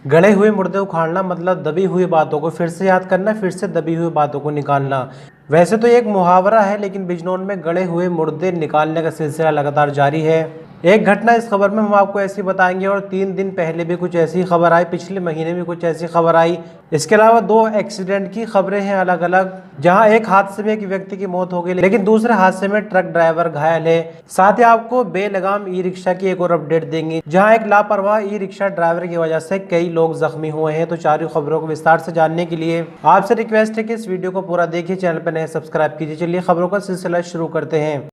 गड़े हुए मुर्दे उखाड़ना मतलब दबी हुई बातों को फिर से याद करना, फिर से दबी हुई बातों को निकालना। वैसे तो ये एक मुहावरा है, लेकिन बिजनौर में गड़े हुए मुर्दे निकालने का सिलसिला लगातार जारी है। एक घटना इस खबर में हम आपको ऐसी बताएंगे, और 3 दिन पहले भी कुछ ऐसी खबर आई, पिछले महीने भी कुछ ऐसी खबर आई। इसके अलावा 2 एक्सीडेंट की खबरें हैं अलग अलग, जहां एक हादसे में एक व्यक्ति की मौत हो गई, लेकिन दूसरे हादसे में ट्रक ड्राइवर घायल है। साथ ही आपको बेलगाम ई रिक्शा की एक और अपडेट देंगे, जहां एक लापरवाह ई रिक्शा ड्राइवर की वजह से कई लोग जख्मी हुए हैं। तो चारों खबरों को विस्तार से जानने के लिए आपसे रिक्वेस्ट है कि इस वीडियो को पूरा देखिए, चैनल पर नए सब्सक्राइब कीजिए। चलिए खबरों का सिलसिला शुरू करते हैं।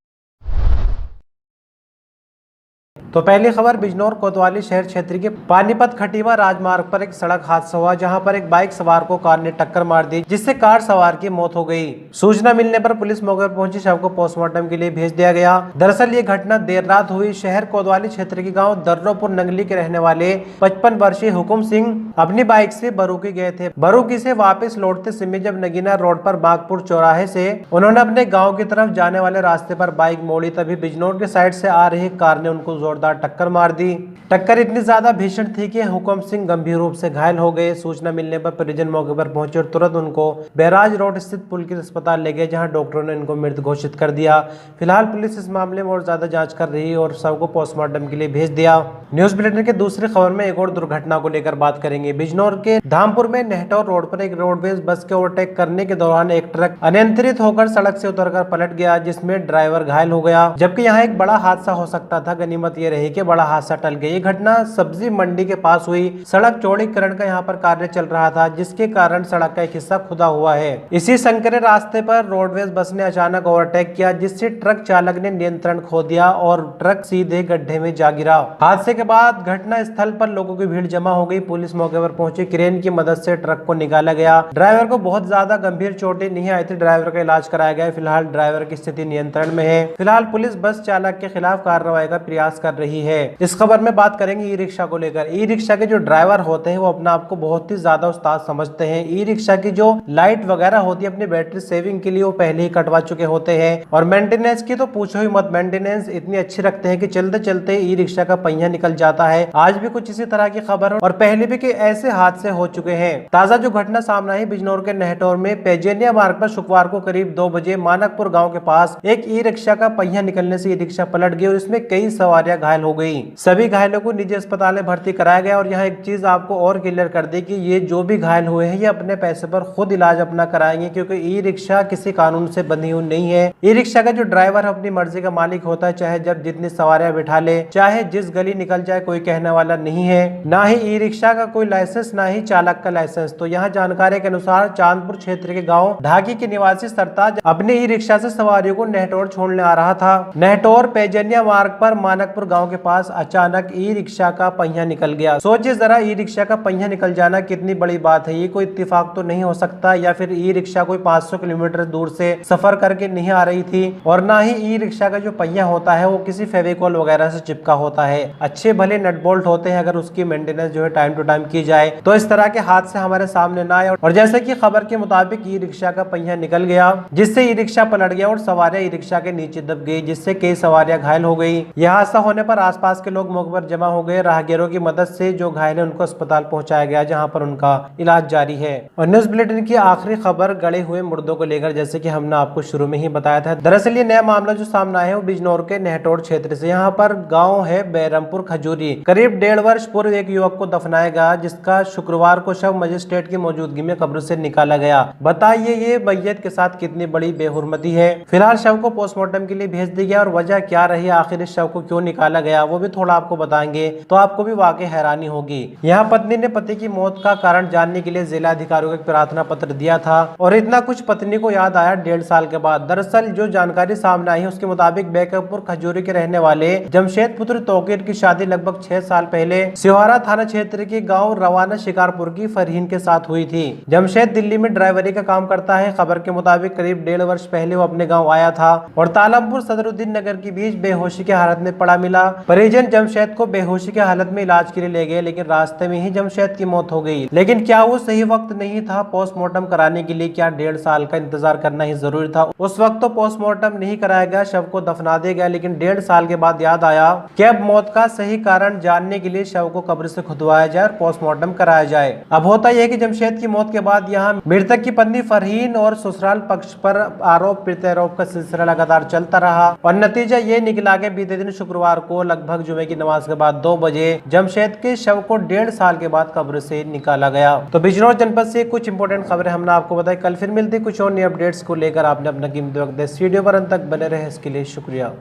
तो पहली खबर बिजनौर कोतवाली शहर क्षेत्र के पानीपत खटीमा राजमार्ग पर एक सड़क हादसा हुआ, जहां पर एक बाइक सवार को कार ने टक्कर मार दी, जिससे कार सवार की मौत हो गई। सूचना मिलने पर पुलिस मौके पर पहुंची, शव को पोस्टमार्टम के लिए भेज दिया गया। दरअसल ये घटना देर रात हुई। शहर कोतवाली क्षेत्र के गाँव दर्रोपुर नंगली के रहने वाले 55 वर्षीय हुकुम सिंह अपनी बाइक से बरूकी गए थे। बरूकी से वापस लौटते समय जब नगीना रोड पर बागपुर चौराहे से उन्होंने अपने गाँव की तरफ जाने वाले रास्ते पर बाइक मोड़ी, तभी बिजनौर के साइड से आ रही कार ने उनको जोरदार टक्कर मार दी। टक्कर इतनी ज्यादा भीषण थी कि हुकुम सिंह गंभीर रूप से घायल हो गए। सूचना मिलने पर परिजन मौके पर पहुंचे और तुरंत उनको बैराज रोड स्थित पुलकित अस्पताल ले गए, जहां डॉक्टरों ने इनको मृत घोषित कर दिया। फिलहाल पुलिस इस मामले में और ज्यादा जांच कर रही है और शव को पोस्टमार्टम के लिए भेज दिया। न्यूज बुलेटिन के दूसरी खबर में एक और दुर्घटना को लेकर बात करेंगे। बिजनौर के धामपुर में नेहटौर रोड पर एक रोडवेज बस के ओवरटेक करने के दौरान एक ट्रक अनियंत्रित होकर सड़क से उतरकर पलट गया, जिसमें ड्राइवर घायल हो गया। जबकि यहाँ एक बड़ा हादसा हो सकता था। गनीमत ये रही कि बड़ा हादसा टल गया। ये घटना सब्जी मंडी के पास हुई। सड़क चौड़ीकरण का यहाँ पर कार्य चल रहा था, जिसके कारण सड़क का एक हिस्सा खुदा हुआ है। इसी संकरे रास्ते पर रोडवेज बस ने अचानक ओवरटेक किया, जिससे ट्रक चालक ने नियंत्रण खो दिया और ट्रक सीधे गड्ढे में जा गिरा। हादसे के बाद घटना स्थल पर लोगों की भीड़ जमा हो गई। पुलिस मौके पर पहुंची, क्रेन की मदद से ट्रक को निकाला गया। ड्राइवर को बहुत ज्यादा गंभीर चोटें नहीं आई थी। ड्राइवर का इलाज कराया गया। फिलहाल ड्राइवर की स्थिति नियंत्रण में है। फिलहाल पुलिस बस चालक के खिलाफ कार्रवाई का प्रयास कर रही है। इस खबर में बात करेंगे ई रिक्शा को लेकर। ई रिक्शा के जो ड्राइवर होते हैं वो अपने आप को बहुत ही ज्यादा उस्ताद समझते हैं। ई रिक्शा की जो लाइट वगैरह होती है अपनी बैटरी सेविंग के लिए वो पहले ही कटवा चुके होते हैं, और मेंटेनेंस की तो पूछो ही मत। मेंटेनेंस इतनी अच्छी रखते हैं कि चलते चलते ई रिक्शा का पहिया निकल जाता है। आज भी कुछ इसी तरह की खबर और पहले भी ऐसे हादसे हो चुके हैं। ताजा जो घटना सामने आई बिजनौर के नेहटौर में पेजेनिया मार्ग पर शुक्रवार को करीब 2 बजे मानकपुर गाँव के पास एक ई रिक्शा का पहिया निकलने से ई रिक्शा पलट गई और इसमें कई सवारियां घायल हो गई। सभी घायलों को निजी अस्पताल में भर्ती कराया गया। और यहाँ एक चीज आपको और क्लियर कर दी कि ये जो भी घायल हुए हैं ये अपने पैसे पर खुद इलाज अपना कराएंगे, क्योंकि ई रिक्शा किसी कानून से बंधी हुई नहीं है। ई रिक्शा का जो ड्राइवर अपनी मर्जी का मालिक होता है, चाहे जब जितनी सवारियां बिठा ले, चाहे जिस गली निकल जाए, कोई कहने वाला नहीं है। ना ही ई रिक्शा का कोई लाइसेंस, ना ही चालक का लाइसेंस। तो यहाँ जानकारी के अनुसार चांदपुर क्षेत्र के गाँव ढाकी के निवासी सरताज अपने ई रिक्शा से सवारियों को नेहटौर छोड़ने आ रहा था। नेहटौर पेजेनिया मार्ग पर मानकपुर गाँव के पास अचानक ई रिक्शा का पहिया निकल गया। सोचिए जरा, ई रिक्शा का पहिया निकल जाना कितनी बड़ी बात है। ये कोई इत्तेफाक तो नहीं हो सकता, या फिर ई रिक्शा कोई 500 किलोमीटर दूर से सफर करके नहीं आ रही थी, और ना ही ई रिक्शा का जो पहिया होता है वो किसी फेविकॉल वगैरह से चिपका होता है। अच्छे भले नट बोल्ट होते हैं, अगर उसकी मेंटेनेंस जो है टाइम टू टाइम की जाए तो इस तरह के हादसे हमारे सामने ना आए। और जैसे कि खबर के मुताबिक ई रिक्शा का पहिया निकल गया, जिससे ई रिक्शा पलट गया और सवारियां ई रिक्शा के नीचे दब गई, जिससे कई सवारियां घायल हो गई। यह हादसा होने पर आसपास के लोग मौके पर जमा हो गए। राहगीरों की मदद से जो घायल है उनको अस्पताल पहुंचाया गया, जहां पर उनका इलाज जारी है। और न्यूज बुलेटिन की आखिरी खबर गड़े हुए मुर्दों को लेकर, जैसे कि हमने आपको शुरू में ही बताया था। दरअसल ये नया मामला जो सामने आया है वो बिजनौर के नेहटौर क्षेत्र से। यहाँ पर गांव है बैरमपुर खजूरी। करीब 1.5 वर्ष पूर्व एक युवक को दफनाया गया, जिसका शुक्रवार को शव मजिस्ट्रेट की मौजूदगी में कब्र से निकाला गया। बताइए ये मैयत के साथ कितनी बड़ी बेहुरमती है। फिलहाल शव को पोस्टमार्टम के लिए भेज दिया गया, और वजह क्या रही, आखिर इस शव को क्यों निकाला गया, वो भी थोड़ा आपको बताएंगे, तो आपको भी वाकई हैरानी होगी। यहाँ पत्नी ने पति की मौत का कारण जानने के लिए जिला अधिकारियों को एक प्रार्थना पत्र दिया था, और इतना कुछ पत्नी को याद आया 1.5 साल के बाद। दरअसल जो जानकारी सामने आई है उसके मुताबिक बैकपुर खजूरी के रहने वाले जमशेद पुत्र तौकीर की शादी लगभग 6 साल पहले सिहोरा थाना क्षेत्र के गाँव रवाना शिकारपुर की फरहीन के साथ हुई थी। जमशेद दिल्ली में ड्राइवरी का काम करता है। खबर के मुताबिक करीब 1.5 वर्ष पहले वो अपने गाँव आया था और तालमपुर सदरुद्दीन नगर के बीच बेहोशी की हालत में पड़ा मिला। था। परिजन जमशेद को बेहोशी की हालत में इलाज के लिए ले गए, लेकिन रास्ते में ही जमशेद की मौत हो गई। लेकिन क्या वो सही वक्त नहीं था पोस्टमार्टम कराने के लिए? क्या 1.5 साल का इंतजार करना ही जरूरी था? उस वक्त तो पोस्टमार्टम नहीं कराया गया, शव को दफना दिया गया, लेकिन 1.5 साल के बाद याद आया कि अब मौत का सही कारण जानने के लिए शव को कब्र से खुदवाया जाए और पोस्टमार्टम कराया जाए। अब होता यह कि जमशेद की मौत के बाद यहाँ मृतक की पत्नी फरहीन और ससुराल पक्ष पर आरोप प्रत्यारोप का सिलसिला लगातार चलता रहा और नतीजा ये निकला कि बीते दिन शुक्रवार को लगभग जुमे की नमाज के बाद 2 बजे जमशेद के शव को 1.5 साल के बाद कब्र से निकाला गया। तो बिजनौर जनपद से कुछ इंपोर्टेंट खबरें हमने आपको बताई। कल फिर मिलती कुछ और नई अपडेट्स को लेकर। आपने अपना कीमती वक्त दिया। इस वीडियो पर अंत तक बने रहे, इसके लिए शुक्रिया।